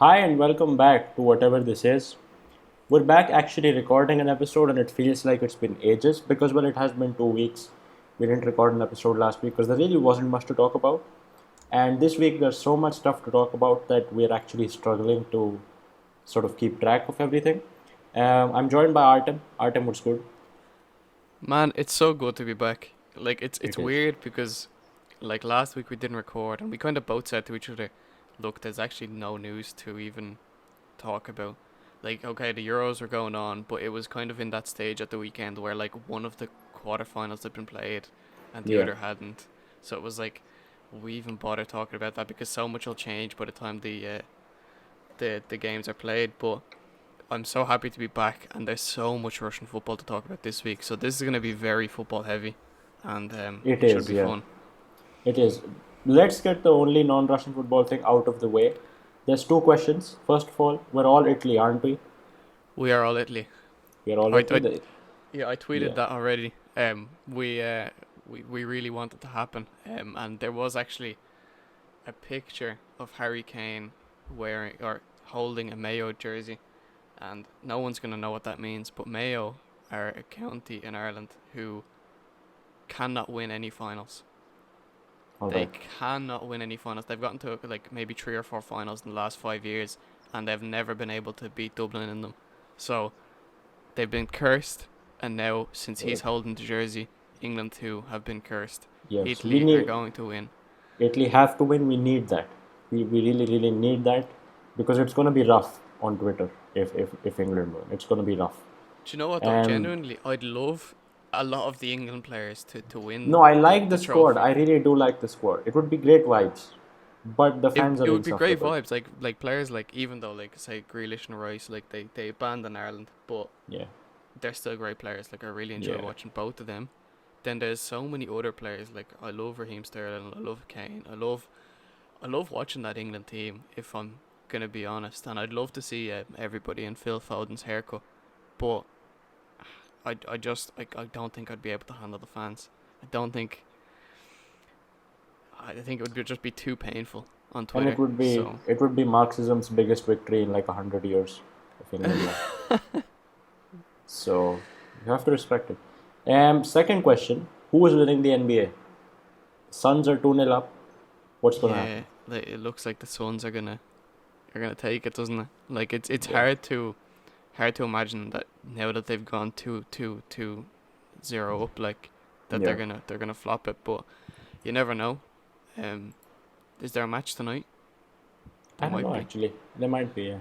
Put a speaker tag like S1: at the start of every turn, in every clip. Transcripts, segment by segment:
S1: Hi and welcome back to whatever this is. We're back actually recording an episode and it feels like it's been ages because, well, it has been 2 weeks. We didn't record an episode last week because there really wasn't much to talk about. And this week there's so much stuff to talk about that we're actually struggling to sort of keep track of everything. I'm joined by Artem. Artem, what's good?
S2: Man, it's so good to be back. Like
S1: It
S2: it's
S1: is.
S2: weird because like last week we didn't record and we kind of both said to each other, look, there's actually no news to even talk about. Like okay, the Euros were going on, but it was kind of in that stage at the weekend where like one of the quarterfinals had been played and the
S1: Yeah.
S2: other hadn't. So it was like we even bother talking about that because so much will change by the time the games are played, but I'm so happy to be back, and there's so much Russian football to talk about this week. So this is going to be very football heavy, and
S1: It
S2: it should
S1: is,
S2: be
S1: yeah.
S2: fun.
S1: It is. Let's get the only non Russian football thing out of the way. There's two questions. First of all, we're all Italy, aren't we?
S2: We are all Italy.
S1: We're all
S2: I,
S1: Italy.
S2: I yeah, I tweeted
S1: Yeah.
S2: that already. We really wanted to happen. And there was actually a picture of Harry Kane wearing or holding a Mayo jersey, and no one's gonna know what that means. But Mayo are a county in Ireland who cannot win any finals.
S1: All
S2: They
S1: right.
S2: cannot win any finals. They've gotten to like maybe 3 or 4 finals in the last 5 years, and they've never been able to beat Dublin in them. So they've been cursed, and now since he's
S1: Right.
S2: holding the jersey, England too have been cursed.
S1: Yes, we
S2: Italy are
S1: need
S2: going to win.
S1: Italy have to win. We need that. We really really need that because it's going to be rough on Twitter if England win. It's going to be rough.
S2: Do you know what though?
S1: Um,
S2: Genuinely, I'd love a lot of the England players to win
S1: no, I like
S2: the
S1: the squad.
S2: trophy.
S1: I really do like the squad. It would be great vibes, but the fans
S2: It
S1: are
S2: would be great
S1: insufferable.
S2: vibes, like players like even though like say Grealish and Rice like they abandoned Ireland, but
S1: Yeah,
S2: they're still great players. Like I really enjoy
S1: yeah,
S2: watching both of them. Then there's so many other players. Like I love Raheem Sterling. I love Kane. I love watching that England team. If I'm gonna be honest, and I'd love to see everybody in Phil Foden's haircut. But I don't think I'd be able to handle the fans. I don't think. I think it would just be too painful on
S1: and
S2: Twitter. So
S1: it would be Marxism's biggest victory in like 100 years if England won. So you have to respect it. Second question: who is winning the NBA? Suns are 2-0 up. What's going to
S2: yeah,
S1: happen?
S2: like, it looks like the Suns are gonna take it, doesn't it? Like it's
S1: Yeah,
S2: hard to imagine that now that they've gone 2-0 up, like that they're
S1: yeah.
S2: gonna they're gonna flop it. But you never know. Um, is there a match tonight? There
S1: I don't
S2: might
S1: know
S2: be.
S1: actually. There might be. Yeah,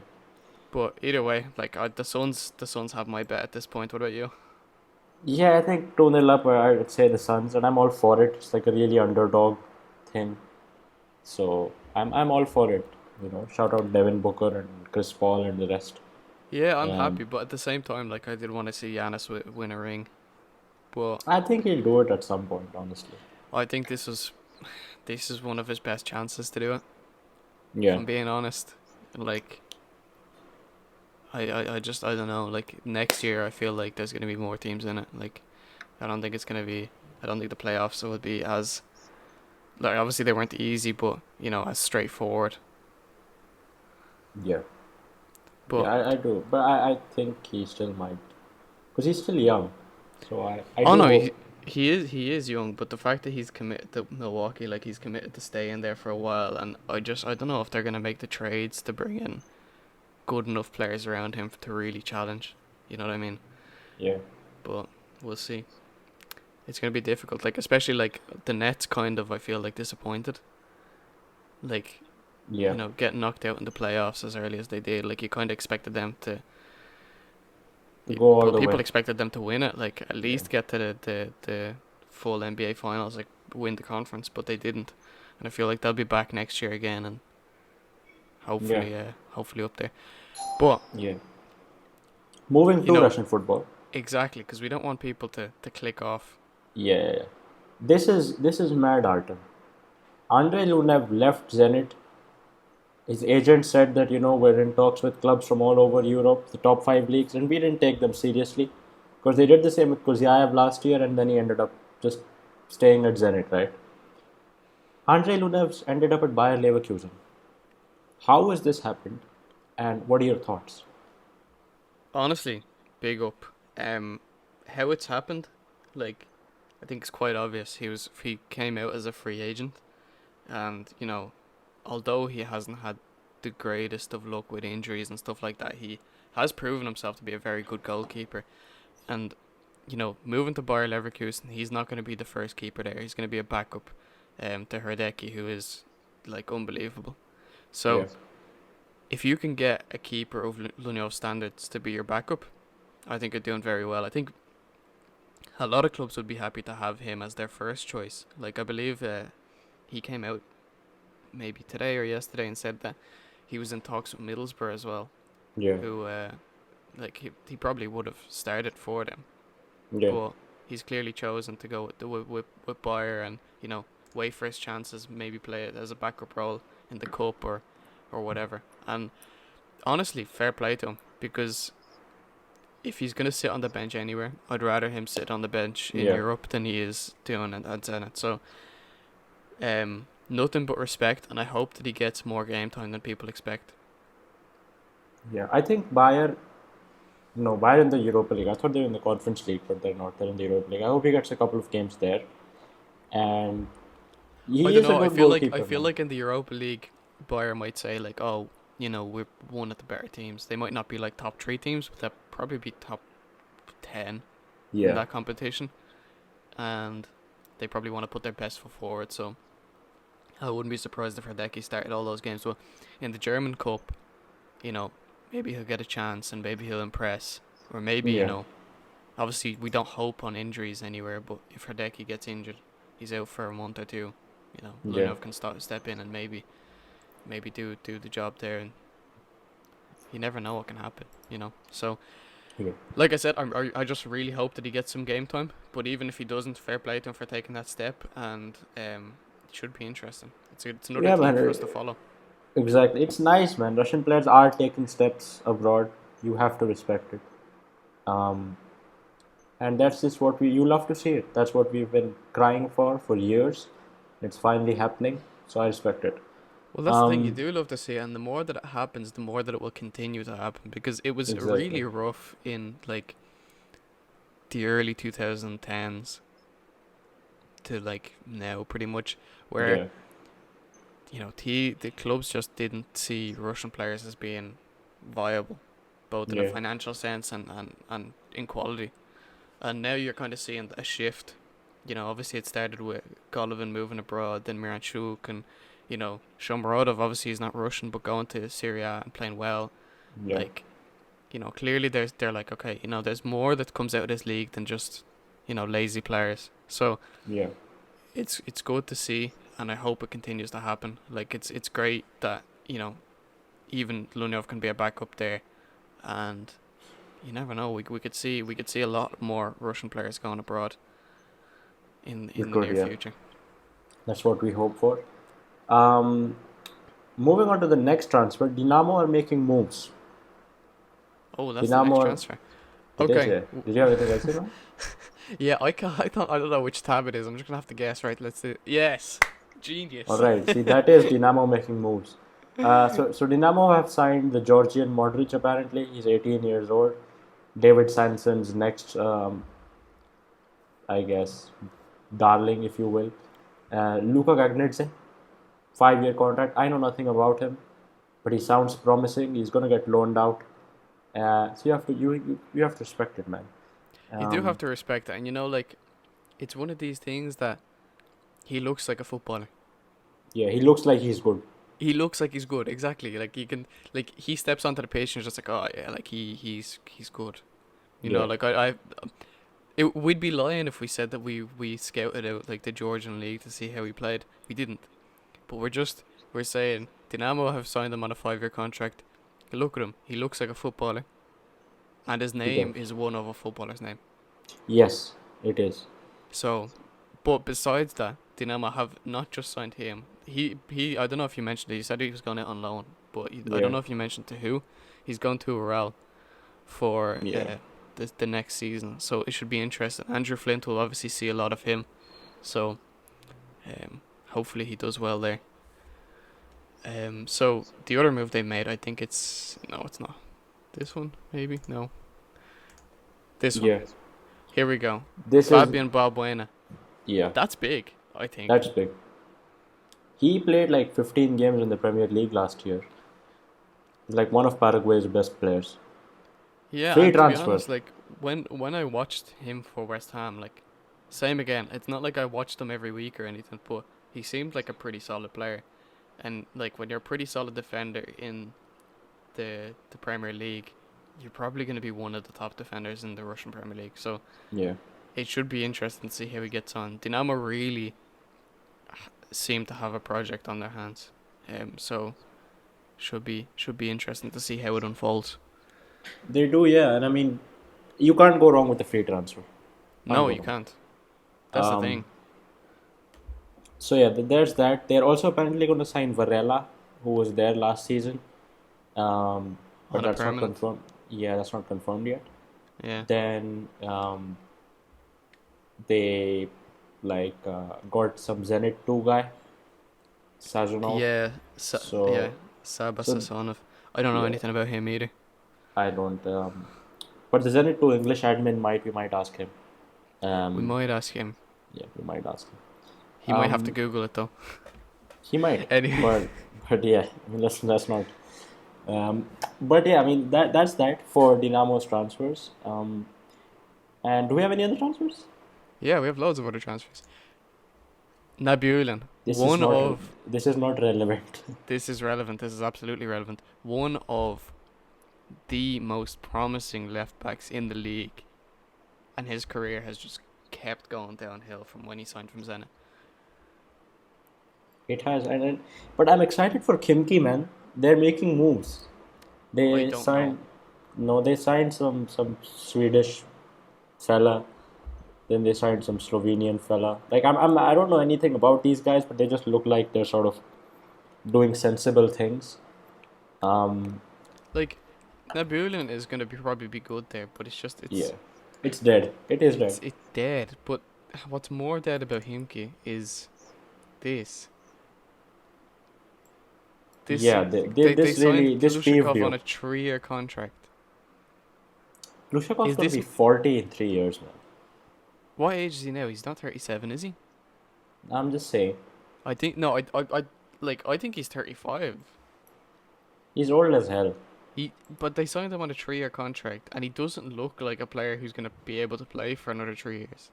S2: But either way, like the Suns have my bet at this point. What about you?
S1: yeah. I think 2-0 up. I would say the Suns, and I'm all for it. It's like a really underdog thing. So I'm all for it. Shout out Devin Booker and Chris Paul and the rest.
S2: Yeah, I'm
S1: Um,
S2: happy, but at the same time, like I did want to see Giannis win a ring. But
S1: I think he'll do it at some point. Honestly.
S2: I think this is one of his best chances to do it. If
S1: Yeah.
S2: I'm being honest, like I don't know. Like next year, I feel like there's gonna be more teams in it. Like I don't think it's gonna be. I don't think the playoffs will be as like obviously they weren't easy, but as straightforward.
S1: Yeah. Yeah,
S2: But
S1: I do. But I think he still might. Because he's still young. So I
S2: oh
S1: do
S2: no,
S1: hope.
S2: he is young. But the fact that he's committed to Milwaukee, like he's committed to stay in there for a while, and I don't know if they're gonna make the trades to bring in good enough players around him to really challenge. You know what I mean?
S1: Yeah.
S2: But we'll see. It's gonna be difficult, like especially like the Nets. Kind of, I feel like disappointed. Like
S1: Yeah.
S2: getting knocked out in the playoffs as early as they did. Like you kind of expected them to.
S1: Go all
S2: Well,
S1: the
S2: people
S1: way.
S2: expected them to win it. Like at
S1: Yeah.
S2: least get to the full NBA finals, like win the conference, but they didn't. And I feel like they'll be back next year again, and
S1: Yeah.
S2: hopefully up there. But
S1: Yeah. Moving
S2: you
S1: to
S2: know
S1: Russian football.
S2: exactly because we don't want people to click off.
S1: Yeah. This is mad, Artem. Andrei Lunev left Zenit. His agent said that, we're in talks with clubs from all over Europe, the top five leagues, and we didn't take them seriously. Because they did the same with Kuziaev last year, and then he ended up just staying at Zenit, right? Andrei Lunev ended up at Bayer Leverkusen. How has this happened? And what are your thoughts?
S2: Honestly, big up. How it's happened, like, I think it's quite obvious. He came out as a free agent, and although he hasn't had the greatest of luck with injuries and stuff like that, he has proven himself to be a very good goalkeeper. And moving to Bayer Leverkusen, he's not going to be the first keeper there. He's going to be a backup, to Herdecki, who is like unbelievable.
S1: Yeah,
S2: So if you can get a keeper of Lunev standards to be your backup, I think you're doing very well. I think a lot of clubs would be happy to have him as their first choice. Like, I believe he came out maybe today or yesterday and said that he was in talks with Middlesbrough as well,
S1: yeah,
S2: who like he probably would have started for them,
S1: yeah,
S2: but he's clearly chosen to go with Bayer and wait for his chances, maybe play it as a backup role in the cup or whatever. And honestly, fair play to him, because if he's gonna sit on the bench anywhere, I'd rather him sit on the bench in
S1: yeah.
S2: Europe than he is doing it at Zenit. So nothing but respect, and I hope that he gets more game time than people expect.
S1: Yeah, I think Bayern, no, Bayern in the Europa League. I thought they were in the Conference League, but they're not. They're in the Europa League. I hope he gets a couple of games there. And
S2: I
S1: he
S2: don't
S1: is a
S2: know. I
S1: good
S2: feel like I
S1: goalkeeper,
S2: feel
S1: man.
S2: like in the Europa League, Bayern might say like, oh, we're one of the better teams. They might not be like top three teams, but they'll probably be top 10 in
S1: Yeah,
S2: that competition, and they probably want to put their best foot forward. So I wouldn't be surprised if Herdecki started all those games. But in the German Cup, you know, maybe he'll get a chance and maybe he'll impress. Or maybe,
S1: yeah,
S2: obviously we don't hope on injuries anywhere, but if Herdecki gets injured, he's out for a month or two,
S1: yeah,
S2: Lunev can step in and maybe do the job there, and you never know what can happen. So,
S1: yeah.
S2: like I said, I just really hope that he gets some game time, but even if he doesn't, fair play to him for taking that step, and it should be interesting. It's another
S1: Yeah,
S2: team
S1: man.
S2: for us to follow.
S1: Exactly. It's nice, man. Russian players are taking steps abroad. You have to respect it. Um, and that's just what you love to see it. That's what we've been crying for years. It's finally happening. So I respect it.
S2: Well, that's the thing. You
S1: Um,
S2: do love to see it, and the more that it happens, the more that it will continue to happen. Because it was
S1: exactly.
S2: really rough in like the early 2010s to like now, pretty much, where
S1: Yeah,
S2: the clubs just didn't see Russian players as being viable, both in a
S1: yeah,
S2: financial sense and in quality. And now you're kind of seeing a shift. Obviously it started with Golovin moving abroad, then Miranchuk, and Shomurodov. Obviously he's not Russian, but going to Syria and playing well.
S1: yeah,
S2: Like, clearly they're like, okay, there's more that comes out of this league than just lazy players. So
S1: yeah.
S2: it's good to see, and I hope it continues to happen. Like, it's great that even Lunev can be a backup there, and you never know. We could see a lot more Russian players going abroad
S1: We
S2: in the
S1: could,
S2: near
S1: yeah.
S2: future.
S1: That's what we hope for. Um, moving on to the next transfer, Dynamo are making moves.
S2: Oh, that's the
S1: Dynamo,
S2: next
S1: are,
S2: transfer.
S1: it is,
S2: Okay.
S1: yeah. Did you have anything else, man?
S2: Yeah, I don't know which tab it is. I'm just gonna have to guess. Right, let's do it. Yes,
S1: All
S2: genius.
S1: right, see, that is Dynamo making moves. So Dynamo have signed the Georgian Modric, apparently. He's 18 years old. David Sanson's next, I guess, darling, if you will. Luka Gagnidze, 5-year contract. I know nothing about him, but he sounds promising. He's going to get loaned out. So you have to respect it, man.
S2: You do have
S1: Um,
S2: to respect that, and like, it's one of these things that he looks like a footballer.
S1: yeah, he looks like he's good.
S2: He looks like he's good, exactly. Like, he steps onto the pitch and it's just like, oh yeah, like he's good.
S1: Yeah,
S2: Like, we'd be lying if we said that we scouted out like the Georgian league to see how he played. We didn't, but we're saying Dynamo have signed him on a 5-year contract. Look at him; he looks like a footballer, and his
S1: he does.
S2: name is one of a footballer's name.
S1: Yes, it is.
S2: So, but besides that, Dynamo have not just signed him. He I don't know if you mentioned it. You said he was going out on loan, but I
S1: Yeah,
S2: don't know if you mentioned to who. He's going to Ural for
S1: yeah.
S2: the next season. So it should be interesting. Andrew Flint will obviously see a lot of him. So hopefully he does well there. So the other move they made, I think it's not this one, maybe no, this one.
S1: Yeah,
S2: Here we go,
S1: this is
S2: Fabian Balbuena.
S1: yeah,
S2: That's big, I think.
S1: that's big. He played like 15 games in the Premier League last year. Like one of Paraguay's best players.
S2: Yeah,
S1: Free
S2: and to be
S1: transfer.
S2: honest, like when I watched him for West Ham, like same again. It's not like I watched him every week or anything, but he seemed like a pretty solid player. And like when you're a pretty solid defender in the Premier League, you're probably going to be one of the top defenders in the Russian Premier League. So
S1: Yeah.
S2: it should be interesting to see how he gets on. Dynamo really seem to have a project on their hands. So should be interesting to see how it unfolds.
S1: They do, yeah. And I mean, you can't go wrong with the free transfer. Can't
S2: No,
S1: go
S2: you
S1: wrong.
S2: can't. That's the
S1: Um,
S2: thing.
S1: so yeah, there's that. They're also apparently going to sign Varela, who was there last season. Um, but
S2: On a
S1: that's not
S2: permanent.
S1: confirmed. Yeah, that's not confirmed yet.
S2: Yeah.
S1: Then they got some Zenit 2 guy, Sazonov.
S2: Yeah. Yeah.
S1: So
S2: Saba
S1: so
S2: Sasonov. I don't know
S1: yeah,
S2: anything about him either.
S1: I don't. But the Zenit 2 English admin we might ask him.
S2: We
S1: Um,
S2: might ask him.
S1: yeah, we might ask him.
S2: He might have to Google it though.
S1: He might,
S2: Anyway.
S1: but yeah, I mean, let's not. Um, but yeah, I mean that's that for Dynamo's transfers. And do we have any other transfers?
S2: Yeah, we have loads of other transfers. Nabiullin.
S1: This is
S2: One
S1: not
S2: of
S1: this is not relevant.
S2: This is relevant. This is absolutely relevant. One of the most promising left backs in the league, and his career has just kept going downhill from when he signed from Zenit.
S1: It has, but I'm excited for Khimki, man. They're making moves.
S2: I
S1: They
S2: don't know.
S1: signed, no, they signed some Swedish fella. Then they signed some Slovenian fella. Like I don't know anything about these guys, but they just look like they're sort of doing sensible things. Um,
S2: Like Nabiullin is gonna probably be good there, but it's just
S1: yeah, it's dead. It is dead.
S2: it's dead. But what's more dead about Himki is this. This
S1: Yeah,
S2: they
S1: this
S2: signed
S1: really this peeved
S2: Glushakov on
S1: you.
S2: a 3-year contract.
S1: Glushakov's
S2: Is
S1: gonna
S2: this
S1: be 40 in 3 years, man.
S2: what age is he now? He's not 37, is he?
S1: I'm just saying,
S2: I think no. I think he's 35.
S1: he's old as hell.
S2: But they signed him on a 3-year contract, and he doesn't look like a player who's gonna be able to play for another 3 years.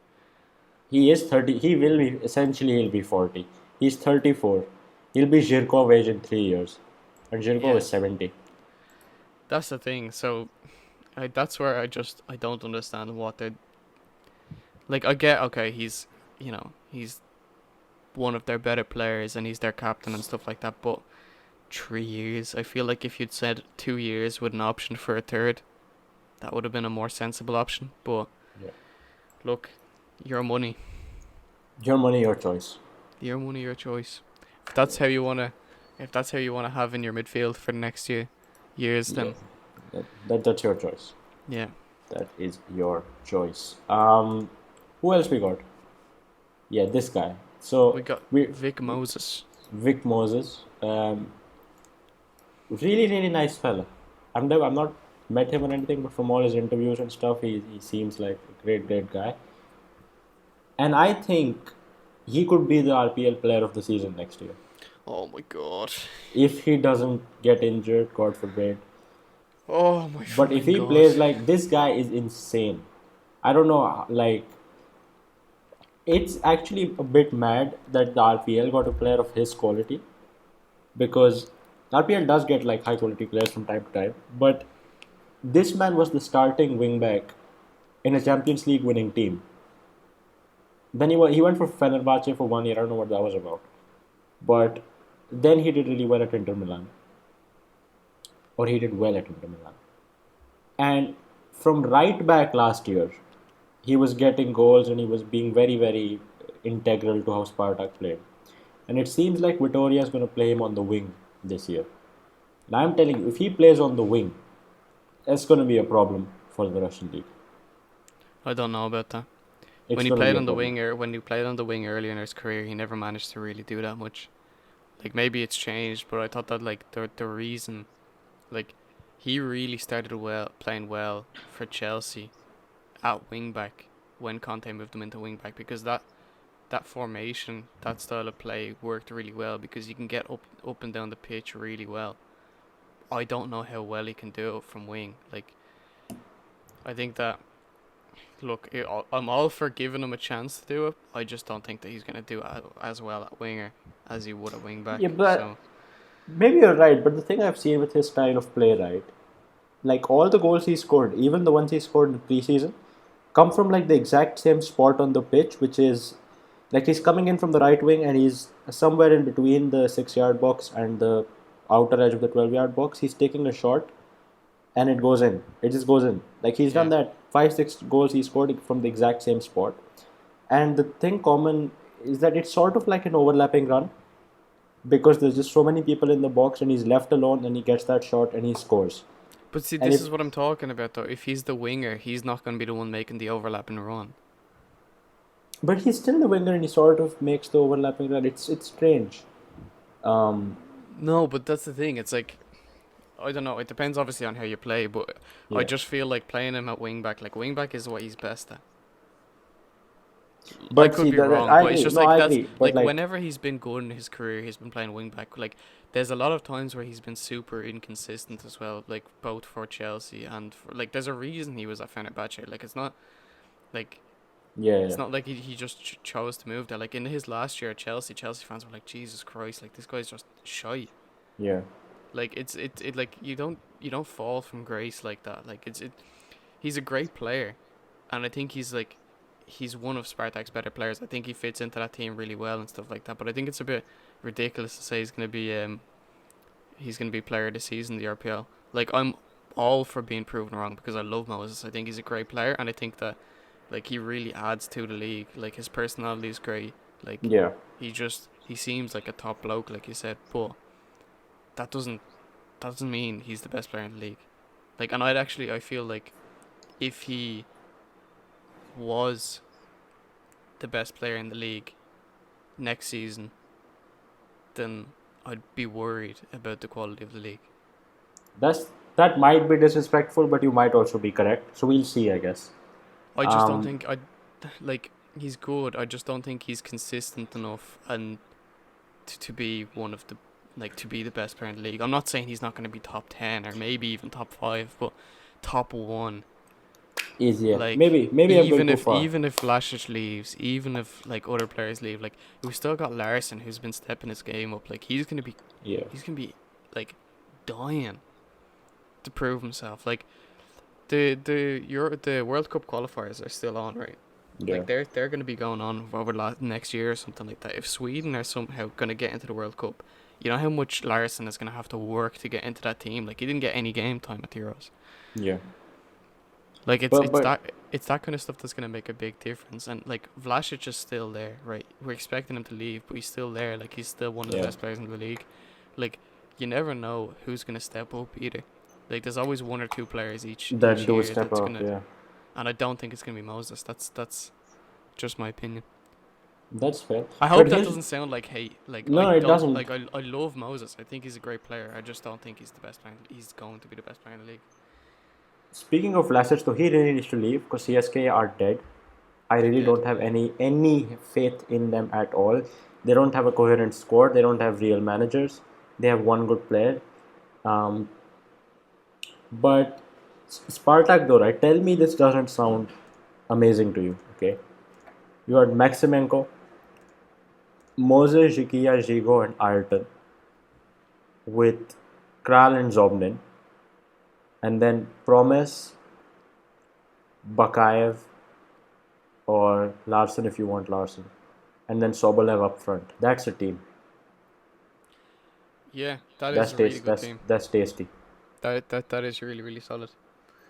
S1: He is 30. He will be essentially he'll be 40. He's 34. He'll be Zhirkov age in 3 years, and Zhirkov
S2: Yeah,
S1: is 70.
S2: that's the thing. So, that's where I don't understand what they like. I get okay, he's one of their better players, and he's their captain and stuff like that. But 3 years, I feel like if you'd said 2 years with an option for a third, that would have been a more sensible option. But
S1: Yeah.
S2: look, your money,
S1: Your money, your choice.
S2: your choice. If that's how you wanna, if that's how you wanna have in your midfield for the next years,
S1: Yeah,
S2: then
S1: that's your choice.
S2: yeah,
S1: That is your choice. Who else we got? Yeah, this guy.
S2: we
S1: So
S2: got
S1: we
S2: Vic Moses.
S1: Vic Moses. Really nice fella. I'm not met him or anything, but from all his interviews and stuff, he seems like a great guy. And I think he could be the RPL player of the season next year.
S2: Oh my god.
S1: If he doesn't get injured, God forbid.
S2: Oh my
S1: But if
S2: fucking
S1: he
S2: god.
S1: plays like this guy is insane. I don't know, like it's actually a bit mad that the RPL got a player of his quality because RPL does get like high quality players from time to time, but this man was the starting wingback in a Champions League winning team. Then he went for Fenerbahce for 1 year. I don't know what that was about, but then he did really well at Inter Milan, or he did well at Inter Milan. And from right back last year, he was getting goals and he was being very integral to how Spartak played. And it seems like Vitoria is going to play him on the wing this year. And I'm telling you, if he plays on the wing, that's going to be a problem for the Russian league.
S2: I don't know about that.
S1: It's going to be a problem.
S2: When he played on the wing earlier in his career, he never managed to really do that much. like maybe it's changed, but I thought that like the reason, like, he really started playing well for Chelsea at wing back when Conte moved him into wing back, because that formation, that style of play worked really well because you can get up and down the pitch really well. I don't know how well he can do it from wing. Like, I think that, look, I'm all for giving him a chance to do it. I just don't think that he's going to do it as well at winger as he would at wing
S1: Yeah,
S2: back.
S1: but
S2: So
S1: maybe you're right. But the thing I've seen with his style of play, right? Like all the goals he scored, even the ones he scored in preseason, come from like the exact same spot on the pitch, which is like he's coming in from the right wing and he's somewhere in between the 6 yard box and the outer edge of the 12 yard box. He's taking a shot and it goes in. It just goes in. Like he's done
S2: yeah,
S1: that 5 6 goals he scored from the exact same spot. And the thing common is that it's sort of like an overlapping run because there's just so many people in the box and he's left alone and he gets that shot and he scores.
S2: but see,
S1: And
S2: this
S1: if
S2: is what I'm talking about though. If he's the winger, he's not going to be the one making the overlapping run.
S1: but he's still the winger and he sort of makes the overlapping run. It's strange. Um,
S2: No, but that's the thing. It's like, I don't know. It depends obviously on how you play, but I
S1: yeah.
S2: just feel like playing him at wing back. Like, wing back is what he's best at. I
S1: But
S2: could
S1: see
S2: be
S1: that
S2: wrong,
S1: I
S2: but it's
S1: agree.
S2: just
S1: No,
S2: like
S1: I
S2: that's
S1: agree. But
S2: like
S1: like
S2: whenever he's been good in his career, he's been playing wing back. Like, there's a lot of times where he's been super inconsistent as well. Like both for Chelsea and for, like, there's a reason he was at Fenerbahce. Like, it's not like
S1: yeah, yeah,
S2: it's not like he just chose to move there. Like in his last year at Chelsea, Chelsea fans were like, Jesus Christ, like this guy's just shy.
S1: yeah.
S2: Like it like you don't fall from grace like that. Like he's a great player, and I think he's one of Spartak's better players. I think he fits into that team really well and stuff like that. But I think it's a bit ridiculous to say he's gonna be player of the season in the RPL. Like, I'm all for being proven wrong because I love Moses. I think he's a great player, and I think that like he really adds to the league. Like, his personality is great. Like,
S1: Yeah.
S2: he seems like a top bloke, like you said, but that doesn't mean he's the best player in the league. Like, and I feel like if he was the best player in the league next season, then I'd be worried about the quality of the league.
S1: That's that might be disrespectful, but you might also be correct. So we'll see, I guess.
S2: I just don't
S1: Um,
S2: think like, he's good. I just don't think he's consistent enough and to be one of the to be the best player in the league. I'm not saying he's not going to be top 10 or maybe even top 5, but top 1.
S1: easier.
S2: Like,
S1: Maybe I'm going too far.
S2: even if Vlasic leaves, even if like other players leave, like, we've still got Larson who's been stepping his game up. Like,
S1: Yeah.
S2: he's gonna be like dying to prove himself. Like, the World Cup qualifiers are still on, right?
S1: Yeah.
S2: Like, they're gonna be going on over next year or something like that. If Sweden are somehow gonna get into the World Cup, you know how much Larson is gonna have to work to get into that team. Like, he didn't get any game time at the Euros.
S1: Yeah.
S2: Like,
S1: But
S2: it's that kind of stuff that's gonna make a big difference. And like, Vlasic is still there, right? We're expecting him to leave, but he's still there. Like, he's still one of the
S1: yeah,
S2: best players in the league. Like, you never know who's gonna step up either. Like, there's always one or two players each
S1: that do
S2: year
S1: step
S2: that's
S1: up.
S2: gonna,
S1: Yeah.
S2: and I don't think it's gonna be Moses. That's just my opinion.
S1: That's fair.
S2: I
S1: But
S2: hope that
S1: here's
S2: doesn't sound like hate. Like, I
S1: no, it
S2: don't
S1: doesn't.
S2: like. I love Moses. I think he's a great player. I just don't think he's the best player. He's going to be the best player in the league.
S1: Speaking of Vlasic, though, he really needs to leave because CSK are dead. I
S2: They're
S1: really
S2: dead.
S1: don't have any faith in them at all. They don't have a coherent squad. They don't have real managers. They have one good player. Um, but Spartak, though, right? Tell me this doesn't sound amazing to you. Okay, you got Maximenko, Moses, Zhikia, Zigo, and Artem with Kral and Zobnin, and then Promise, Bakayev, or Larson if you want Larson, and then Sobolev up front. That's a team.
S2: Yeah, that
S1: That's
S2: is a really
S1: taste.
S2: good team.
S1: That's tasty.
S2: That is really, really solid.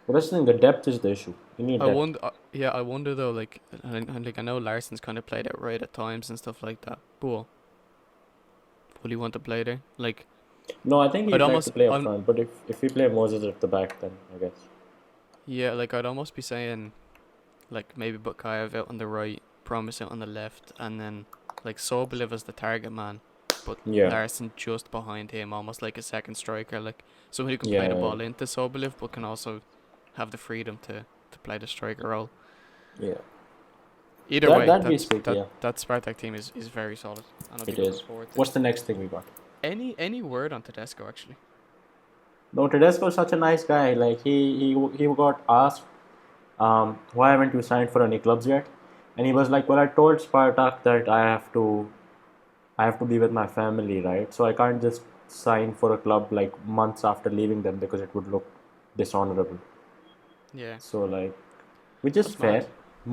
S1: But that's the thing. The depth is the issue. You need
S2: I
S1: depth.
S2: wonder. Yeah, I wonder though. Like, like, I know Larson's kind of played out right at times and stuff like that. But would he want to play there? Like,
S1: No, I think
S2: I'd
S1: he'd like to
S2: almost.
S1: play up
S2: I'm.
S1: front. But if we play Moses at the back, then I guess.
S2: Yeah, like, I'd almost be saying, like, maybe Bukayev out on the right, Promise out on the left, and then like Sobolev as the target man, but
S1: Yeah.
S2: Larson just behind him, almost like a second striker, like someone who can play
S1: Yeah.
S2: the ball into Sobolev, but can also have the freedom to play the striker role.
S1: Yeah.
S2: Either way,
S1: That we speak. Yeah.
S2: that Spartak team is very solid, and I'll be
S1: It
S2: looking
S1: is.
S2: forward to
S1: What's the next thing we got?
S2: any word on Tedesco actually.
S1: No, Tedesco is such a nice guy. Like he got asked, why haven't you signed for any clubs yet? And he was like, well, I told Spartak that I have to be with my family, right? So I can't just sign for a club like months after leaving them because it would look dishonorable.
S2: Yeah,
S1: So like, which is
S2: that's
S1: fair,
S2: mad.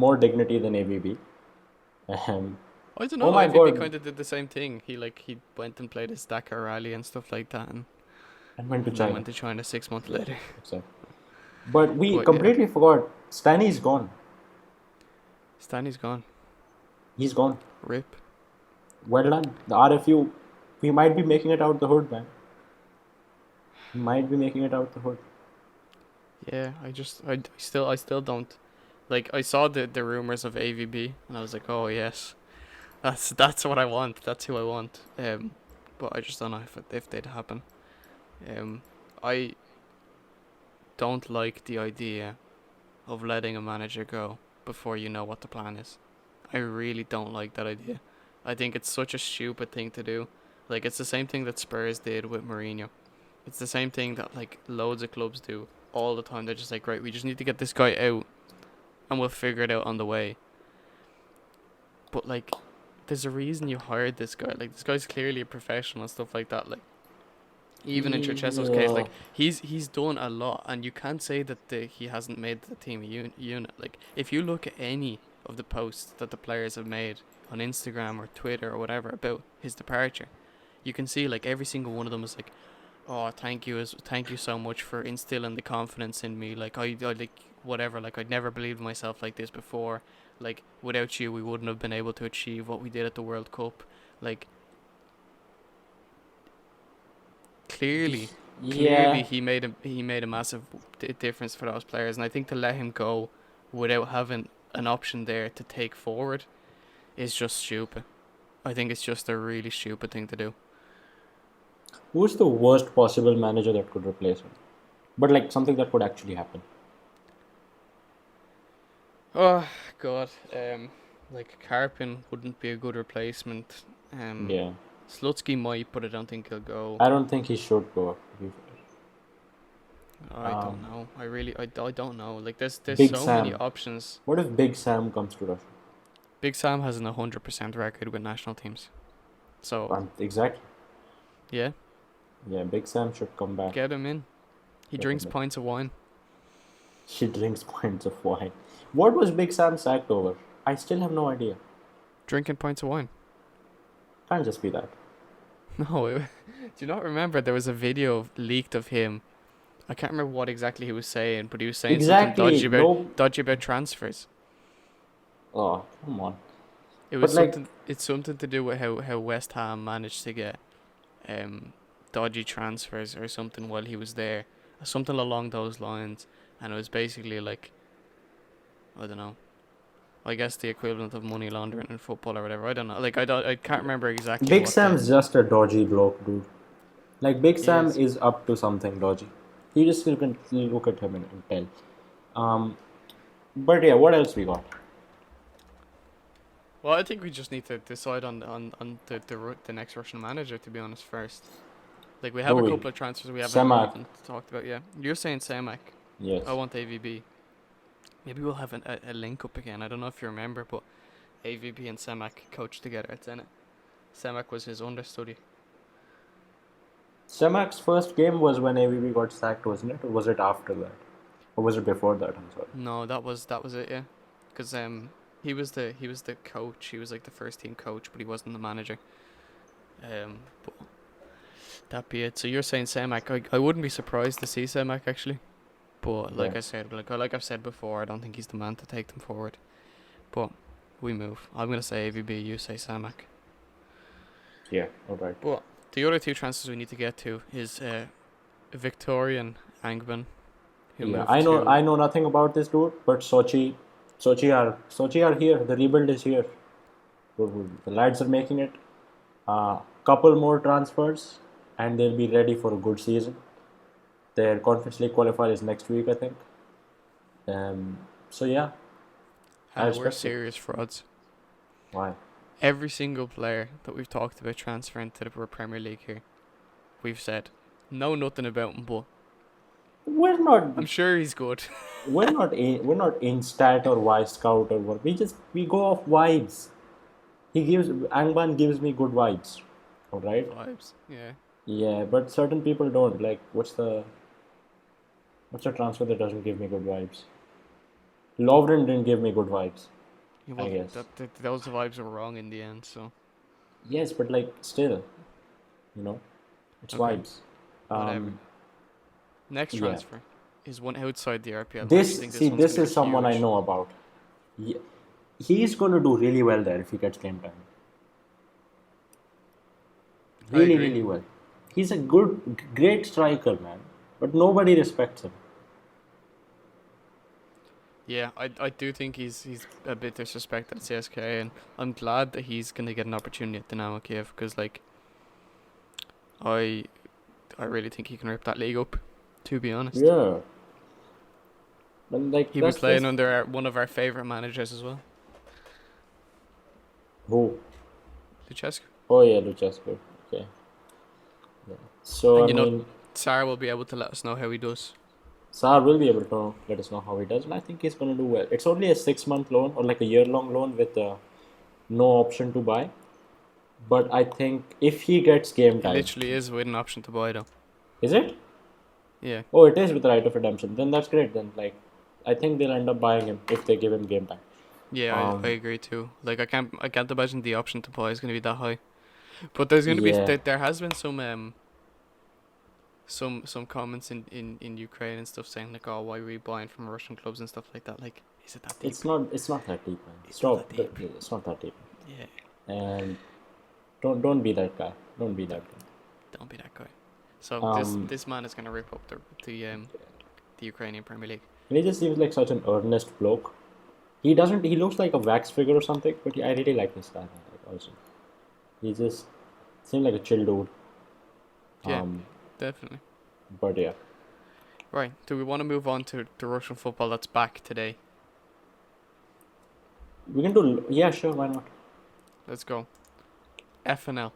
S1: more dignity than AVB. Um,
S2: I don't
S1: oh
S2: know.
S1: my
S2: AVB
S1: god,
S2: kind of did the same thing. He went and played his Dakar rally and stuff like that,
S1: and went to
S2: and then
S1: China.
S2: went to China 6 months
S1: Yeah,
S2: later.
S1: exactly. But we
S2: But yeah,
S1: completely forgot. Stani's gone.
S2: Stani's gone.
S1: He's gone.
S2: Rip.
S1: Well done. The RFU, we might be making it out the hood, man. We might be making it out the hood.
S2: Yeah, I still don't. Like, I saw the rumors of AVB, and I was like, oh yes, that's what I want. That's who I want. But I just don't know if they'd happen. I don't like the idea of letting a manager go before you know what the plan is. I really don't like that idea. I think it's such a stupid thing to do. Like, it's the same thing that Spurs did with Mourinho. It's the same thing that like loads of clubs do all the time. They're just like, right, we just need to get this guy out, and we'll figure it out on the way. But like, there's a reason you hired this guy. Like, this guy's clearly a professional and stuff like that. Like, even in Chercheso's case,
S1: Yeah.
S2: like he's done a lot, and you can't say that he hasn't made the team a unit. Like, if you look at any of the posts that the players have made on Instagram or Twitter or whatever about his departure, you can see like every single one of them is like, oh, thank you so much for instilling the confidence in me. Like, I like whatever. Like, I'd never believed in myself like this before. Like, without you, we wouldn't have been able to achieve what we did at the World Cup. Like, clearly
S1: Yeah.
S2: he made a massive difference for those players, and I think to let him go without having an option there to take forward is just stupid. I think it's just a really stupid thing to do.
S1: Who's the worst possible manager that could replace him? But like something that could actually happen.
S2: Oh God, like Karpin wouldn't be a good replacement.
S1: Yeah.
S2: Slutsky might, but I don't think he'll go.
S1: I don't think he should go. To be fair.
S2: I don't know. I don't know. Like, there's
S1: Big
S2: so many
S1: Sam.
S2: options.
S1: What if Big Sam comes to Russia?
S2: Big Sam has an 100% record with national teams. So
S1: Exactly.
S2: yeah,
S1: Yeah, Big Sam should come back.
S2: get him in. He drinks
S1: Definitely.
S2: pints of wine.
S1: She drinks pints of wine. What was Big Sam sacked over? I still have no idea.
S2: Drinking pints of wine.
S1: Can't just be that.
S2: No, do you not remember there was a video leaked of him? I can't remember what exactly he was saying, but he was saying something dodgy about transfers.
S1: Oh, come on.
S2: It was
S1: But like,
S2: something. It's something to do with how West Ham managed to get dodgy transfers or something while he was there, something along those lines, and it was basically like, I don't know. I guess the equivalent of money laundering in football or whatever. I don't know. Like, I can't remember exactly.
S1: Big
S2: what
S1: Sam's just a dodgy bloke, dude. Like, Big
S2: He
S1: Sam
S2: is.
S1: is up to something dodgy. You just can look at him and tell. But yeah, what else we got?
S2: Well, I think we just need to decide on the next Russian manager, to be honest, first. Like, we have
S1: Do
S2: a
S1: we?
S2: couple of transfers we haven't
S1: Semak.
S2: even talked about. Yeah, you're saying Semak.
S1: Yes.
S2: I want AVB. Maybe we'll have a link up again. I don't know if you remember, but AVB and Semak coached together at Zenit. Semak was his understudy.
S1: Semak's first game was when AVB got sacked, wasn't it? Or was it after that? Or was it before that? I'm sorry.
S2: No, that was it. Yeah, because he was the coach. He was like the first team coach, but he wasn't the manager. But that be it. So you're saying Semak? I wouldn't be surprised to see Semak actually. But like
S1: Yeah.
S2: I said, like I've said before, I don't think he's the man to take them forward. But we move. I'm gonna say AVB. You say Semak.
S1: Yeah, alright.
S2: But the other two transfers we need to get to is Victorian Angban, who
S1: Yeah,
S2: moved
S1: I know nothing about this dude, but Sochi are here. The rebuild is here. The lads are making it. couple more transfers, and they'll be ready for a good season. Their Conference League qualifier is next week, I think. So yeah, I
S2: And we're
S1: respect it.
S2: serious frauds.
S1: Why?
S2: Every single player that we've talked about transferring to the Premier League here, we've said, know nothing about him, but
S1: We're not
S2: I'm sure he's good.
S1: we're not in stat or Y scout or what. We go off vibes. Angban gives me good vibes. All right.
S2: Vibes, yeah.
S1: Yeah, but certain people don't. Like, what's a transfer that doesn't give me good vibes? Lovren didn't give me good vibes,
S2: Yeah,
S1: I
S2: well,
S1: guess.
S2: those vibes were wrong in the end, so.
S1: Yes, but like still, you know, it's
S2: Okay,
S1: vibes.
S2: whatever.
S1: Um,
S2: Next
S1: yeah.
S2: transfer is one outside the RPL. I actually
S1: This
S2: think
S1: see,
S2: this one's
S1: this
S2: going to
S1: is
S2: be
S1: someone I
S2: huge.
S1: know about. Yeah, he's going to do really well there if he gets game time.
S2: I
S1: Really,
S2: agree.
S1: really well. He's a great striker, man. But nobody respects him.
S2: Yeah, I do think he's a bit disrespected at CSK, and I'm glad that he's going to get an opportunity at Dynamo Kiev because, like, I I really think he can rip that league up, to be honest.
S1: Yeah, but like
S2: He'll be
S1: that's
S2: playing under one of our favourite managers as well,
S1: who.
S2: Luchescu.
S1: Oh yeah, Luchescu. Okay. Yeah. So I
S2: And
S1: mean,
S2: Sarah will be able to let us know how he does.
S1: Saar will be able to let us know how he does, and I think he's going to do well. It's only a 6 month loan or like a year-long loan with no option to buy. But I think if he gets game
S2: It
S1: time,
S2: literally is with an option to buy, though.
S1: is it?
S2: Yeah.
S1: Oh, it is with the right of redemption. Then that's great. Then like, I think they'll end up buying him if they give him game time.
S2: Yeah, I
S1: Um,
S2: agree too. Like I can't imagine the option to buy is going to be that high. But there's going to be
S1: yeah,
S2: there has been some comments in Ukraine and stuff saying like, oh, why are we buying from Russian clubs and stuff like that. Like, is it that deep?
S1: it's not that deep, man.
S2: It's not
S1: Stop.
S2: that deep.
S1: It's not that deep.
S2: Yeah,
S1: And don't be that guy. Don't be that guy.
S2: don't be that guy. So
S1: Um,
S2: this man is going to rip up the Ukrainian Premier League.
S1: and he just seems like such an earnest bloke. He doesn't. He looks like a wax figure or something. But I really like this guy. Like, also, he just seems like a chill dude.
S2: Yeah,
S1: Um,
S2: definitely.
S1: but yeah,
S2: Right. Do we want to move on to Russian football that's back today?
S1: we can do. Yeah, sure. Why not?
S2: Let's go. FNL.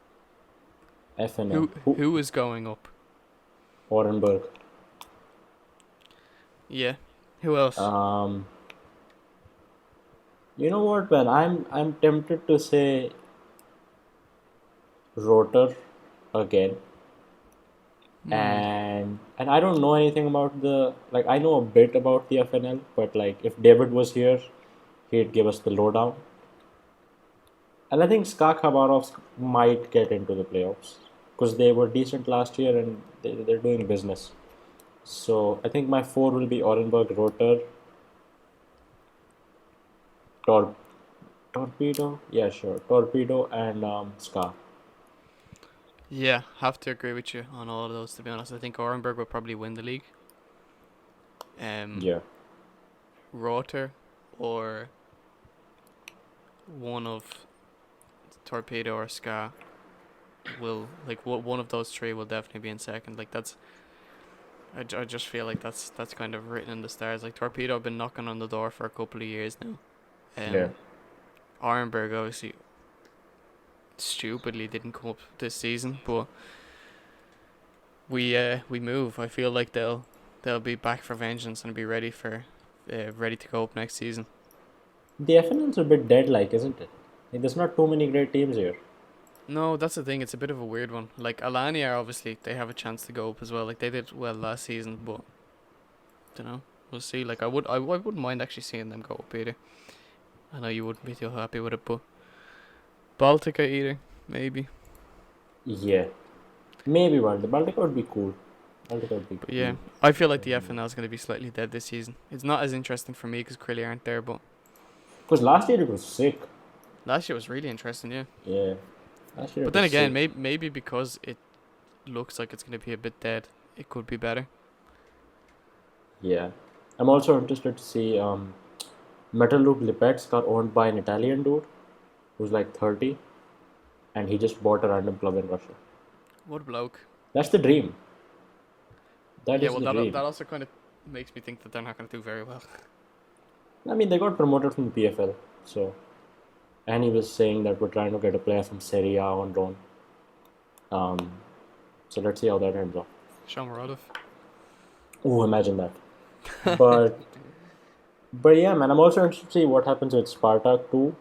S1: FNL.
S2: Who is going up?
S1: Orenburg.
S2: Yeah. Who else?
S1: You know what, man? I'm tempted to say Rotor again, and I don't know anything about the like. I know a bit about the FNL, but like if David was here, he'd give us the lowdown. And I think Ska Khabarovsk might get into the playoffs because they were decent last year and they're doing business. So I think my four will be Orenburg, Rotor, Tor- Torpedo. Yeah, sure. Torpedo and Ska.
S2: Yeah, have to agree with you on all of those. To be honest, I think Orenburg will probably win the league.
S1: Yeah.
S2: Rotor or one of Torpedo or Ska will one of those three will definitely be in second. Like that's I just feel like that's kind of written in the stars. Like Torpedo have been knocking on the door for a couple of years now.
S1: Yeah.
S2: Orenburg obviously stupidly didn't come up this season, but we move. I feel like they'll be back for vengeance and be ready to go up next season.
S1: The FNL's a bit dead, like, isn't it? Like, there's not too many great teams here.
S2: No, that's the thing. It's a bit of a weird one. Like Alania, obviously they have a chance to go up as well. Like they did well last season, but don't know. We'll see. Like I wouldn't mind actually seeing them go up either. I know you wouldn't be too happy with it, but Baltica either maybe.
S1: Yeah. Maybe one. The Baltic would be cool. Baltic would be
S2: But
S1: cool.
S2: yeah, I feel like the FNL is going to be slightly dead this season. It's not as interesting for me because Crilly aren't there, but
S1: Because last year it was sick.
S2: last year was really interesting, yeah.
S1: Yeah. Last year
S2: But
S1: it
S2: then
S1: was
S2: again,
S1: sick.
S2: maybe because it looks like it's going to be a bit dead, it could be better.
S1: Yeah. I'm also interested to see Metalurg Lipetsk got owned by an Italian dude who's like 30. and he just bought a random club in Russia.
S2: What a bloke.
S1: That's the dream. That
S2: Yeah,
S1: is
S2: well,
S1: the
S2: that
S1: dream.
S2: also kind of makes me think that they're not going to do very well.
S1: I mean, they got promoted from the PFL, so, and he was saying that we're trying to get a player from Serie A on loan. Um, so let's see how that ends up.
S2: Shomurodov.
S1: Oh, imagine that. But but yeah, man, I'm also interested to see what happens with Spartak too,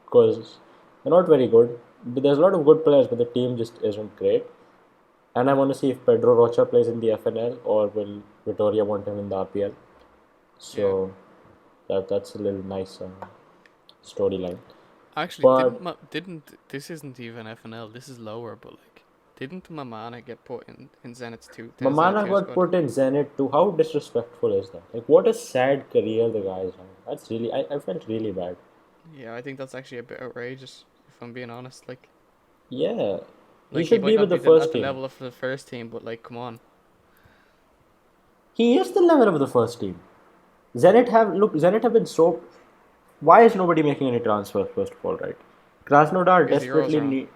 S1: because they're not very good. But there's a lot of good players, but the team just isn't great. And I want to see if Pedro Rocha plays in the FNL or will Vitoria want him in the RPL.
S2: Yeah.
S1: So that's a little nice storyline.
S2: Actually,
S1: But
S2: didn't this isn't even FNL. This is lower, but like, didn't Mamana get put in Zenit's Zenit
S1: Mamana
S2: two
S1: got
S2: squad?
S1: put in Zenit too. How disrespectful is that? Like, what a sad career the guy's had. That's really, I felt really bad.
S2: Yeah, I think that's actually a bit outrageous. If I'm being honest,
S1: Yeah, he
S2: like he
S1: should
S2: might
S1: be with
S2: not
S1: the
S2: be
S1: first
S2: at the
S1: team.
S2: level of the first team, but like, come on.
S1: He is the level of the first team. Zenit have been so. Why is nobody making any transfers? First of all, right? Krasnodar
S2: Because the Euros
S1: desperately
S2: are on.
S1: need.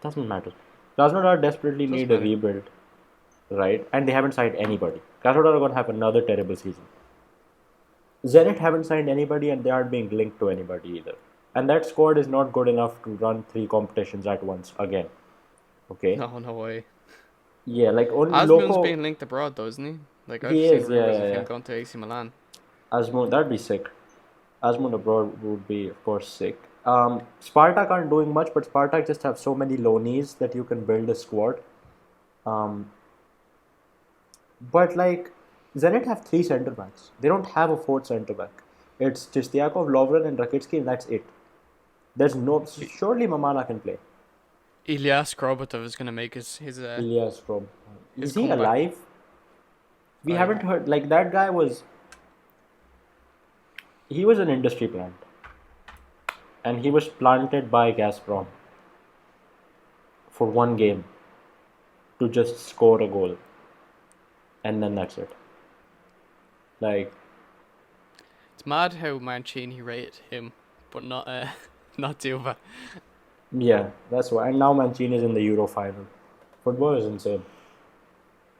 S1: Doesn't matter. Krasnodar desperately
S2: Doesn't
S1: need a
S2: matter.
S1: rebuild, right? And they haven't signed anybody. Krasnodar are going to have another terrible season. Zenit haven't signed anybody, and they aren't being linked to anybody either. And that squad is not good enough to run three competitions at once again. Okay.
S2: No, no way.
S1: Yeah, like only
S2: Asmun's
S1: Loko.
S2: being linked abroad, though, isn't he? Like I've
S1: He
S2: seen
S1: is. Yeah,
S2: rumors
S1: yeah,
S2: of him
S1: yeah.
S2: going to AC Milan.
S1: Asmo, that'd be sick. Asmund abroad would be, of course, sick. Spartak aren't doing much, but Spartak just have so many loanees that you can build a squad. Um, but like Zenit have three centre backs. They don't have a fourth centre back. It's Chistiakov, Lovren, and Rakitsky, and that's it. There's no.
S2: I-
S1: Surely Mamana can play.
S2: Ilyas Krobotov is going to make
S1: Ilyas Strom.
S2: his
S1: Is he
S2: comeback.
S1: alive? We
S2: I
S1: haven't heard. Like that guy was. He was an industry plant, and he was planted by Gazprom for one game to just score a goal, and then that's it. Like,
S2: It's mad how Mancini rated him, but not not Duva.
S1: yeah, that's why. And now Mancini is in the Euro final. Football is insane.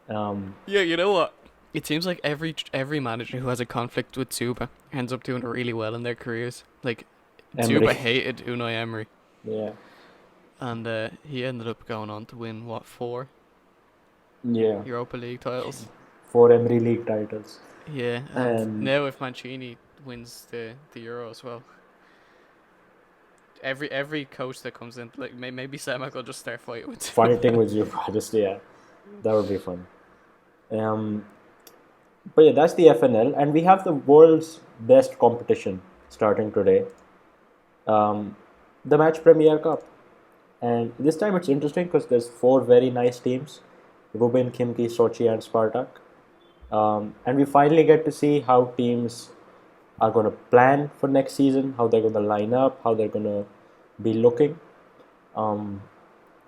S1: Um,
S2: Yeah, you know what? It seems like every manager who has a conflict with Zuba ends up doing really well in their careers. Like Zuba
S1: Emery,
S2: hated Unai Emery,
S1: yeah,
S2: and he ended up going on to win what, 4
S1: yeah,
S2: Europa League titles.
S1: four Emery League titles,
S2: Yeah, and
S1: and
S2: now if Mancini wins the Euro as well, every coach that comes in, like maybe Semak will just start fighting with
S1: fighting
S2: Zuba.
S1: with you, just yeah, that would be fun. Um, but yeah, that's the FNL, and we have the world's best competition starting today. Um, the Match Premier Cup. And this time it's interesting because there's four very nice teams: Rubin, Khimki, Sochi, and Spartak. And we finally get to see how teams are going to plan for next season, how they're going to line up, how they're going to be looking. Um,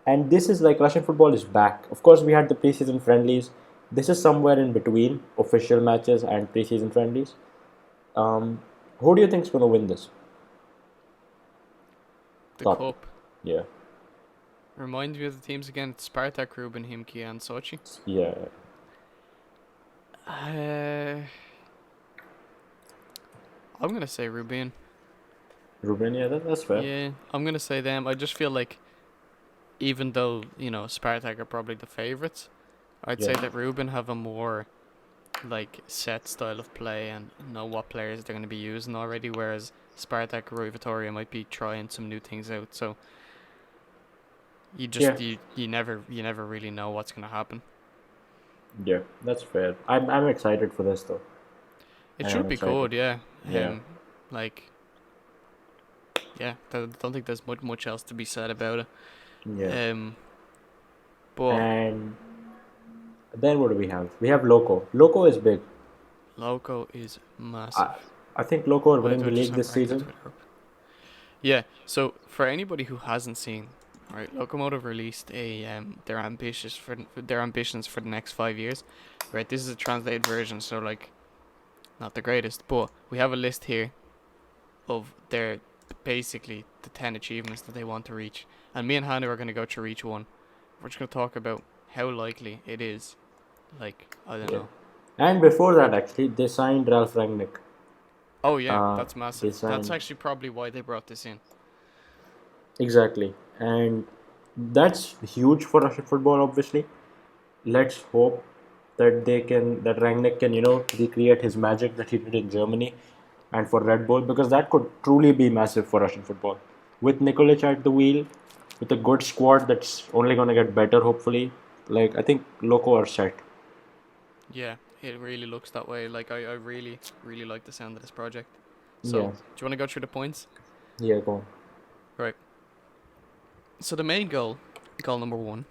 S1: and this is like Russian football is back. Of course, we had the preseason friendlies. This is somewhere in between official matches and preseason friendlies. Um, who do you think is going to win this
S2: The
S1: cup?
S2: cup.
S1: Yeah,
S2: Remind me of the teams again. It's Spartak, Rubin, Himki, and Sochi.
S1: yeah.
S2: I'm gonna say Rubin.
S1: Ruben, yeah, that's fair.
S2: Yeah, I'm gonna say them. I just feel like even though Spartak are probably the favourites, I'd
S1: Yeah.
S2: say that Rubin have a more like set style of play and know what players they're gonna be using already. Whereas Spartak or Vitoria might be trying some new things out. So you
S1: Yeah,
S2: just you never really know what's gonna happen.
S1: yeah, that's fair. I'm excited for this though.
S2: It
S1: I
S2: should
S1: am
S2: be
S1: excited.
S2: good, yeah.
S1: Yeah,
S2: Like yeah, don't think there's much else to be said about it.
S1: yeah.
S2: Um, but
S1: And then what do we have? We have Loko. Loko is big.
S2: Loko is
S1: I,
S2: massive.
S1: I think Loko are
S2: Why
S1: winning
S2: do
S1: the
S2: I just
S1: league
S2: have
S1: this
S2: brackets
S1: season.
S2: with Europe? Yeah. So for anybody who hasn't seen, right, Lokomotive released their ambitions for the next 5 years. Right, this is a translated version, so like not the greatest, but we have a list here of their basically the 10 achievements that they want to reach. And me and Hanu are going to go through each one. We're just going to talk about how likely it is. Like, I don't
S1: Yeah.
S2: know.
S1: And before that, actually, they signed Ralph Rangnick.
S2: Oh, yeah, that's
S1: They
S2: massive. That's
S1: signed
S2: actually probably why they brought this in.
S1: exactly, and that's huge for Russian football. Obviously, let's hope that Rangnick can recreate his magic that he did in Germany and for Red Bull, because that could truly be massive for Russian football. With Nikolic at the wheel, with a good squad that's only gonna get better hopefully. Like I think Loko are set.
S2: Yeah, it really looks that way. Like, I really, really like the sound of this project. So,
S1: Yeah,
S2: do you want to go through the points?
S1: yeah, go on.
S2: Right. So, the main goal number one,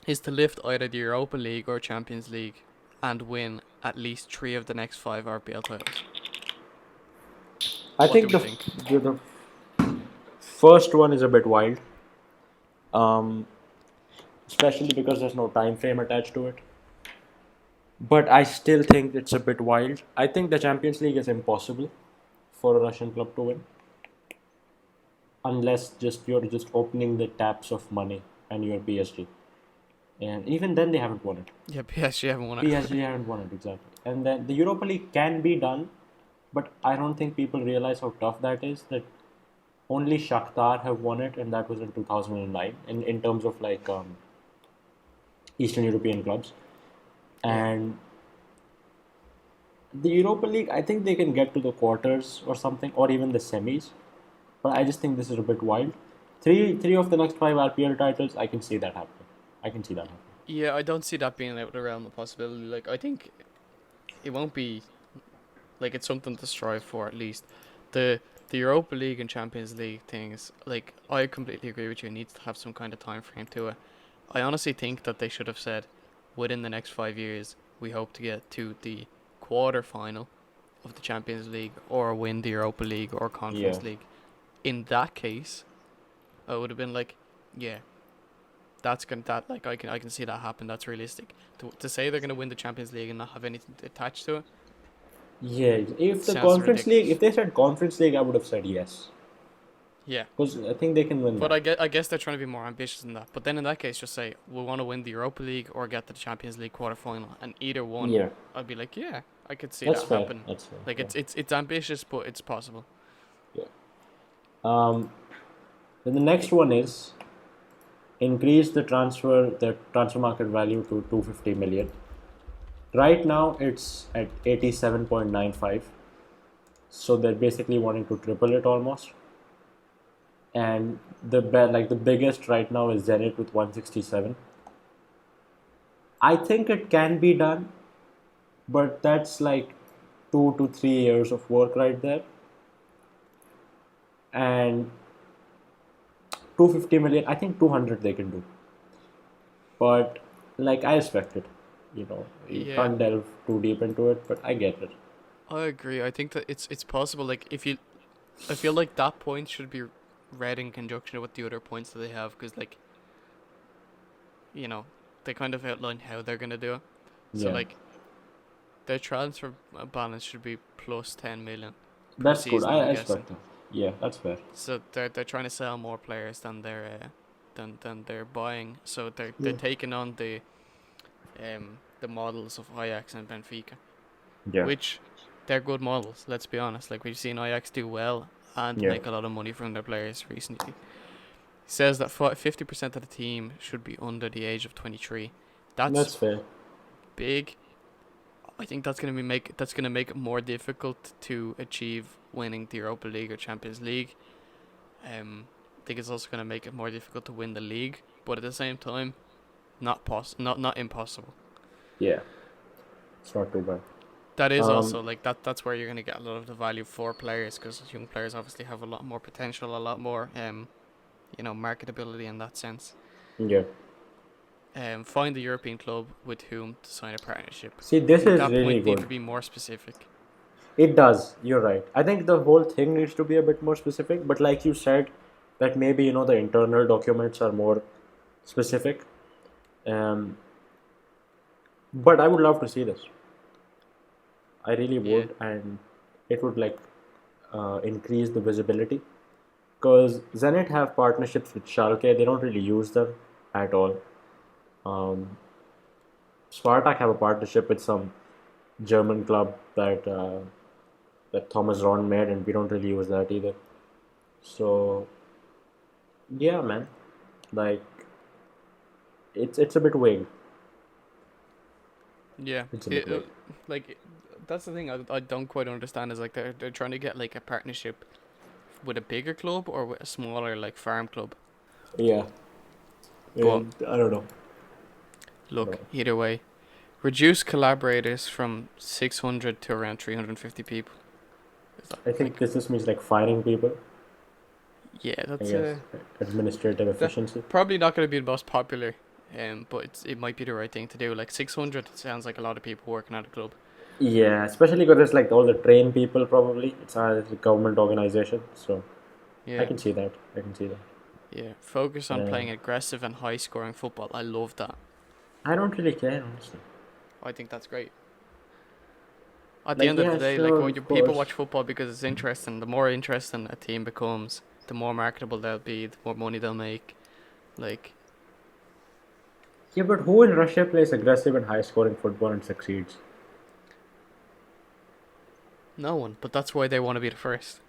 S2: is to lift either the Europa League or Champions League and win at least 3 of the next 5 RPL titles.
S1: I
S2: What do
S1: think
S2: we think?
S1: the first one is a bit wild, especially because there's no time frame attached to it. But I still think it's a bit wild. I think the Champions League is impossible for a Russian club to win unless just you're just opening the taps of money and you're PSG. And even then they haven't won it.
S2: Yeah, PSG haven't won it.
S1: PSG haven't won it exactly. And then the Europa League can be done, but I don't think people realize how tough that is. That only Shakhtar have won it, and that was in 2009. In terms of like Eastern European clubs,
S2: Yeah.
S1: and the Europa League, I think they can get to the quarters or something, or even the semis. But I just think this is a bit wild. Three of the next five RPL titles, I can see that happening. I can see that happening.
S2: Yeah, I don't see that being out of the realm of possibility. Like, I think it won't be, like, it's something to strive for at least. The the Europa League and Champions League things, like, I completely agree with you. It needs to have some kind of time frame to it. I honestly think that they should have said, within the next 5 years, we hope to get to the quarter final of the Champions League or win the Europa League or
S1: Yeah,
S2: Conference League. In that case, I would have been like, yeah, that's gonna that like I can see that happen. That's realistic. To say they're gonna win the Champions League and not have anything attached to it
S1: yeah. If the
S2: sounds
S1: Conference League, if
S2: ridiculous.
S1: they said Conference League, I would have said yes,
S2: Yeah,
S1: because I think they can win
S2: but
S1: that.
S2: I guess they're trying to be more ambitious than that. But then in that case, just say we want to win the Europa League or get to the Champions League quarter final, and either one,
S1: Yeah,
S2: I'd be like, yeah, I could see
S1: that's
S2: that
S1: fair.
S2: happen.
S1: That's fair.
S2: Like
S1: Yeah,
S2: it's ambitious, but it's possible.
S1: yeah. Um, then the next one is increase the transfer market value to 250 million. Right now it's at 87.95. So they're basically wanting to triple it almost. And the biggest right now is Zenit with 167. I think it can be done, but that's like 2 to 3 years of work right there. And 250 million, I think 200 they can do. But like I respect it. You
S2: Yeah,
S1: can't delve too deep into it, but I get it.
S2: I agree. I think that it's possible. Like if you, I feel like that point should be read in conjunction with the other points that they have, because like you know they kind of outline how they're gonna do it. So
S1: Yeah,
S2: like their transfer balance should be plus 10 million per
S1: that's good.
S2: season.
S1: I
S2: I'm guessing.
S1: respect it. Yeah, that's fair.
S2: So they're trying to sell more players than they're buying. So they're
S1: Yeah.
S2: taking on the models of Ajax and Benfica,
S1: Yeah,
S2: which they're good models. Let's be honest. Like we've seen Ajax do well and
S1: yeah,
S2: make a lot of money from their players recently. He says that 50% of the team should be under the age of 23. That's
S1: that's fair.
S2: big. I think that's gonna make it more difficult to achieve winning the Europa League or Champions League. I think it's also gonna make it more difficult to win the league, but at the same time, not impossible.
S1: Yeah, it's not too bad.
S2: That is
S1: Um,
S2: also like that's where you're gonna get a lot of the value for players, because young players obviously have a lot more potential, a lot more marketability in that sense.
S1: yeah.
S2: Find a European club with whom to sign a partnership.
S1: See,
S2: I
S1: this
S2: think
S1: is
S2: that
S1: really
S2: point need to
S1: good.
S2: be more specific.
S1: It does. You're right. I think the whole thing needs to be a bit more specific. But like you said, that maybe the internal documents are more specific. Um, but I would love to see this. I really
S2: Yeah,
S1: would, and it would like increase the visibility. Because Zenit have partnerships with Schalke, they don't really use them at all. Um, Spartak have a partnership with some German club that Thomas Ron made, and we don't really use that either. So yeah, man, like it's a bit vague.
S2: Yeah,
S1: It's a bit vague.
S2: like that's the thing I don't quite understand is like they're trying to get like a partnership with a bigger club or with a smaller like farm club.
S1: Yeah,
S2: But
S1: and I don't know. I don't
S2: look,
S1: know.
S2: either way, reduce collaborators from 600 to around 350 people. Is that
S1: I think
S2: like
S1: this just means like firing people.
S2: yeah,
S1: I
S2: that's
S1: guess administrative
S2: that
S1: efficiency.
S2: probably not going to be the most popular. But it might be the right thing to do. Like 600 sounds like a lot of people working at a club.
S1: Yeah, especially because it's like all the trained people probably. It's a government organization, so I
S2: Yeah,
S1: can see that. I can see that.
S2: yeah. Focus on
S1: Uh,
S2: playing aggressive and high scoring football. I love that.
S1: I don't really care honestly.
S2: I think that's great. At the
S1: Like
S2: end of the
S1: yeah,
S2: day, like
S1: sure,
S2: what
S1: of
S2: your people
S1: course.
S2: watch football because it's interesting. The more interesting a team becomes, the more marketable they'll be, the more money they'll make. Like
S1: Yeah, but who in Russia plays aggressive and high-scoring football and succeeds?
S2: no one, but that's why they want to be the first.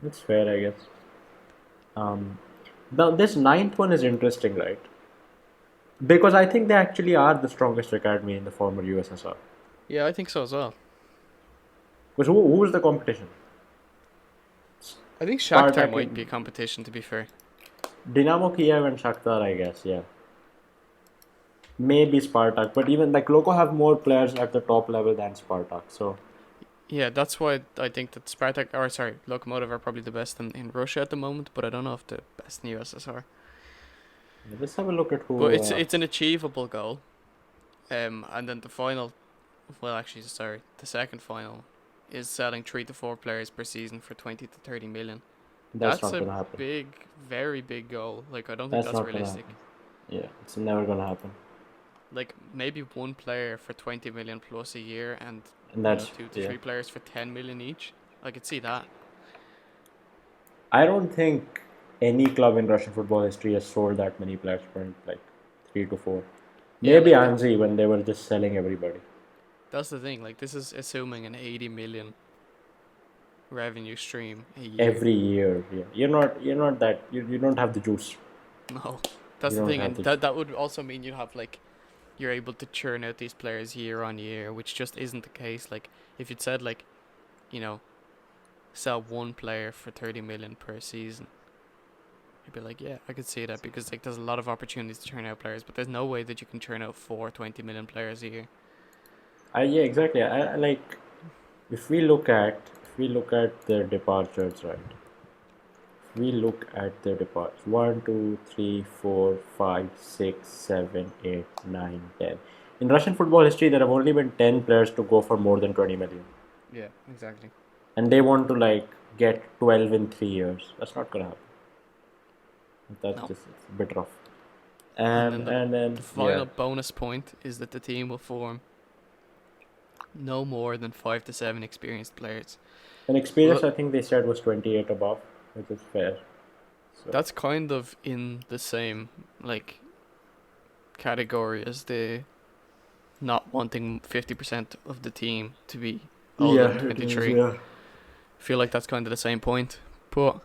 S1: That's fair, I guess. Um, Now this ninth one is interesting, right? Because I think they actually are the strongest academy in the former USSR.
S2: Yeah, I think so as well.
S1: Because who is the competition?
S2: I think Shakhtar
S1: Spartak,
S2: might be competition. To be fair,
S1: Dynamo Kiev, and Shakhtar, I guess. Yeah, maybe Spartak, but even like Loko have more players at the top level than Spartak. So
S2: yeah, that's why I think that Spartak or sorry, Lokomotiv are probably the best in Russia at the moment. But I don't know if the best in the USSR.
S1: let's have a look at
S2: But
S1: who.
S2: it's an achievable goal. And then the final, well, actually, sorry, the second final is selling 3 to 4 players per season for 20 to 30 million.
S1: That's
S2: That's
S1: not
S2: a
S1: gonna happen.
S2: big, very big goal. Like I don't think
S1: That's
S2: that's
S1: not gonna
S2: realistic.
S1: happen. Yeah, it's never gonna happen.
S2: Like maybe one player for 20 million plus a year, and
S1: And that's
S2: two to
S1: yeah.
S2: three players for 10 million each. I could see that.
S1: I don't think any club in Russian football history has sold that many players for like 3 to 4.
S2: Yeah,
S1: Maybe
S2: like
S1: Anzi when they were just selling everybody.
S2: that's the thing. Like this is assuming an 80 million revenue stream a year.
S1: Every year. Yeah, you're not that you don't have the juice.
S2: No,
S1: You
S2: that's the
S1: don't
S2: thing,
S1: have
S2: and
S1: the
S2: that would also mean you have like you're able to churn out these players year on year, which just isn't the case. Like if you'd said like, you know, sell one player for 30 million per season, you'd be like, yeah, I could see that because like there's a lot of opportunities to churn out players, but there's no way that you can churn out 4 20 million players a year.
S1: Yeah, exactly. I like if we look at their departures, right? If we look at their departures. 1, 2, 3, 4, 5, 6, 7, 8, 9, 10. In Russian football history, there have only been 10 players to go for more than 20 million.
S2: Yeah, exactly.
S1: And they want to like get 12 in 3 years. That's not gonna happen. That's
S2: No.
S1: just it's a bit rough.
S2: And
S1: And
S2: then
S1: and then
S2: the
S1: yeah,
S2: final bonus point is that the team will form no more than 5 to 7 experienced players.
S1: an experience
S2: Well,
S1: I think they said was 28 above, which is fair. So
S2: that's kind of in the same like category as the not wanting 50% of the team to be older
S1: yeah,
S2: than
S1: it is.
S2: 23.
S1: Yeah,
S2: Feel like that's kind of the same point. But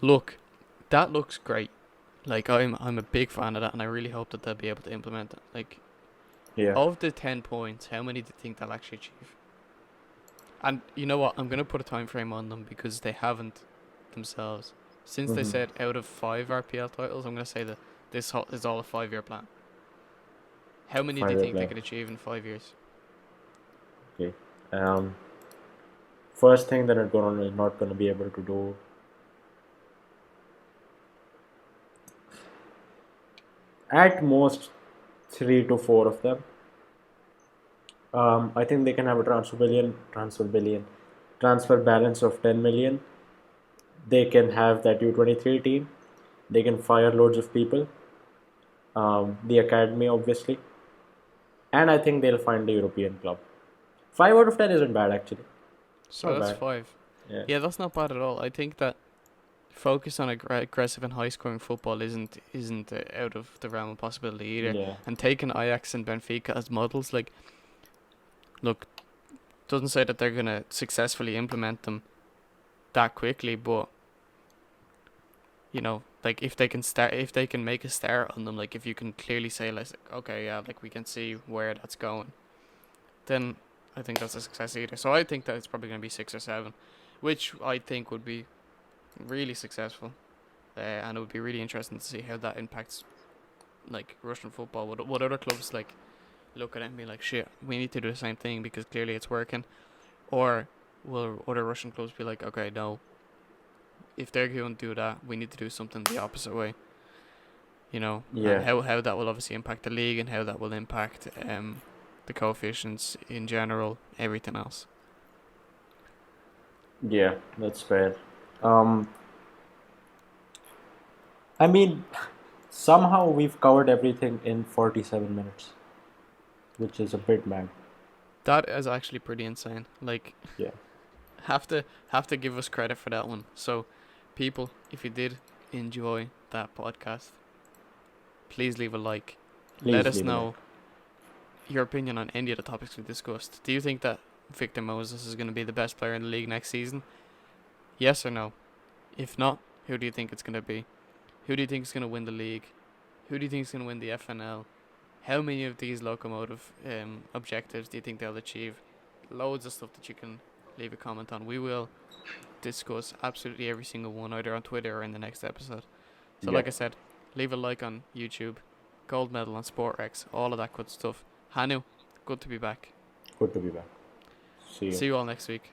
S2: look, that looks great. Like I'm a big fan of that, and I really hope that they'll be able to implement it. Like
S1: yeah.
S2: of the 10 points, how many do you think they'll actually achieve? And you know what? I'm gonna put a time frame on them because they haven't themselves. Since they
S1: Mm-hmm.
S2: said out of 5 RPL titles, I'm gonna say that this is all a 5 year plan. How many do you
S1: 5 year
S2: think they
S1: plan.
S2: could achieve in 5 years?
S1: Okay. Um, First thing that is not gonna be able to do. At most 3 to 4 of them. I think they can have a transfer balance of 10 million. They can have that U23 team. They can fire loads of people. The academy, obviously, and I think they'll find a European club. 5 out of 10 isn't bad actually. So
S2: So that's
S1: bad.
S2: 5.
S1: Yeah.
S2: Yeah, that's not bad at all. I think that focus on aggressive and high scoring football isn't out of the realm of possibility either.
S1: Yeah.
S2: And taking Ajax and Benfica as models, like, look, doesn't say that they're gonna successfully implement them that quickly, but you know, like if they can make a start on them, like if you can clearly say, like, okay, yeah, like we can see where that's going, then I think that's a success either. So I think that it's probably gonna be 6 or 7, which I think would be really successful, and it would be really interesting to see how that impacts like Russian football. Would other clubs like look at it and be like, shit, we need to do the same thing because clearly it's working, or will other Russian clubs be like, okay, no, if they're going to do that, we need to do something the opposite way, you know, and
S1: Yeah.
S2: how that will obviously impact the league and how that will impact the coefficients in general, everything else.
S1: Yeah. That's fair. Um, I mean, somehow we've covered everything in 47 minutes, which is a bit mad.
S2: That is actually pretty insane. Like,
S1: Yeah.
S2: have to give us credit for that one. So, people, if you did enjoy that podcast, please leave a like. Let
S1: Please
S2: us
S1: leave a like.
S2: know your opinion on any of the topics we discussed. Do you think that Victor Moses is going to be the best player in the league next season? Yes or no? If not, who do you think it's going to be? Who do you think is going to win the league? Who do you think is going to win the FNL? How many of these locomotive objectives do you think they'll achieve? Loads of stuff that you can leave a comment on. We will discuss absolutely every single one, either on Twitter or in the next episode. So,
S1: Yeah.
S2: like I said, leave a like on YouTube, gold medal on SportRex, all of that good stuff. Hanu, good to be back.
S1: Good to be back. See you.
S2: See you all next week.